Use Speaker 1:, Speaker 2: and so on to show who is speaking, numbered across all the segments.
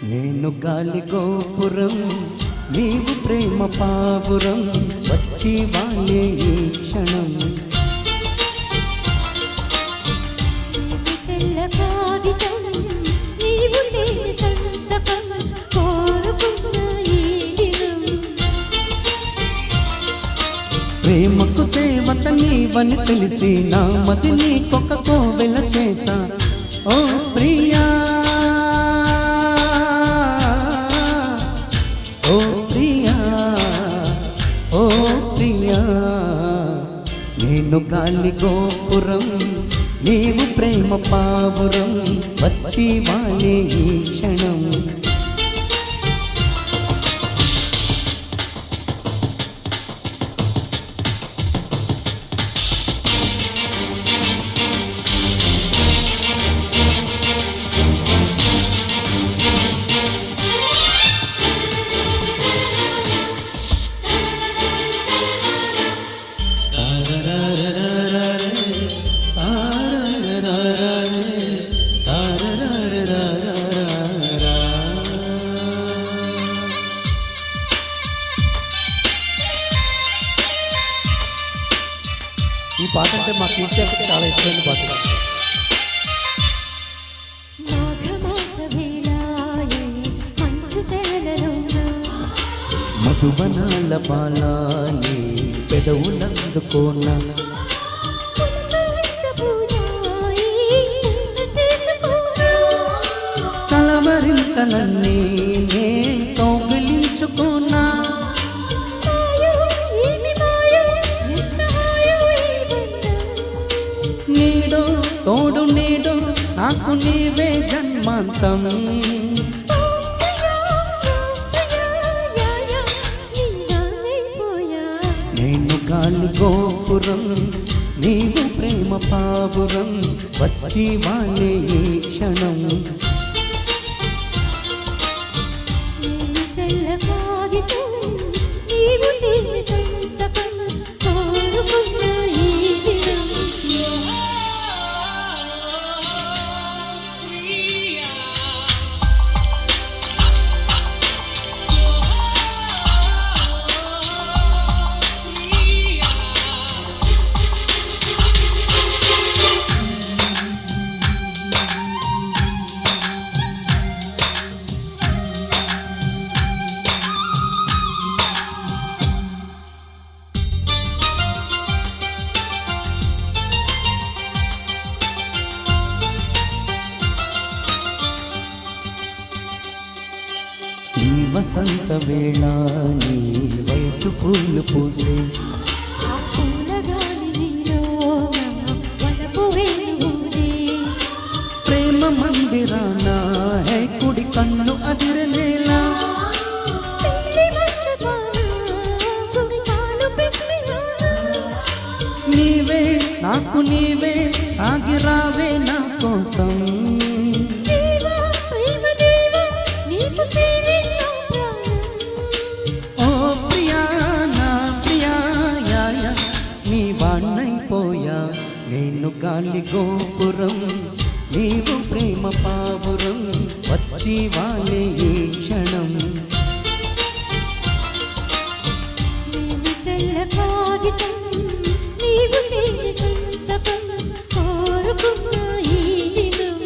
Speaker 1: నేను గాలి గోపురం నీవు ప్రేమ పావురం వచ్చి వాలే ఈ క్షణం
Speaker 2: తెల్ల కాగితం నీవు లేని సంతకం కోరుకున్న ఈ దినం
Speaker 1: ప్రేమకు దేవత నీవని తెలిసి నా మది నీకొక కోవెల చేసా ఓ ప్రియా ఓ ప్రియా ఓ ప్రియా నేను గాలి గోపురం నీవు ప్రేమ పావురం వచ్చి వాలే ఈ క్షణం ఈ పాట అంటే మా టీచర్కి చాలా ఇష్టమైన పాట. మధువనాల బాలాని పెదవులందుకోన కలవరింతలన్నీ నే కౌగిలించుకోనా నీడో తోడు నీడో నాకు నీవే జన్మాంతం నేను గాలి గోపురం నీవు ప్రేమ పావురం వచ్చి వాలే ఈ క్షణం ఈ వసంత వేళ నీ వయసు పూలు పూసే ప్రేమ మందిరాన హే కుడి కన్ను అదిరలేలా నీవే నాకు నీవే సాగిరావే నా కోసం నేను గాలి గోపురం నీవు ప్రేమ పావురం వచ్చి వాలే ఈ క్షణం
Speaker 2: తెల్ల కాగితం నీవు లేని సంతకం కోరుకున్న ఈ దినం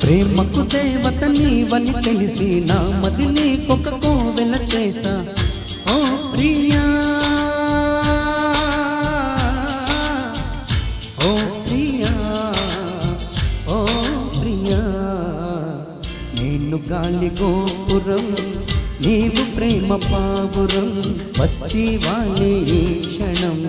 Speaker 1: ప్రేమకు దేవత నీవని తెలిసి నా మది నీకొక కోవెల చేసా ఓ ప్రియా ఓ ప్రియా ఓ ప్రియా నేను గాలి గోపురం నీవు ప్రేమ పావురం వచ్చి వాలే ఈ క్షణం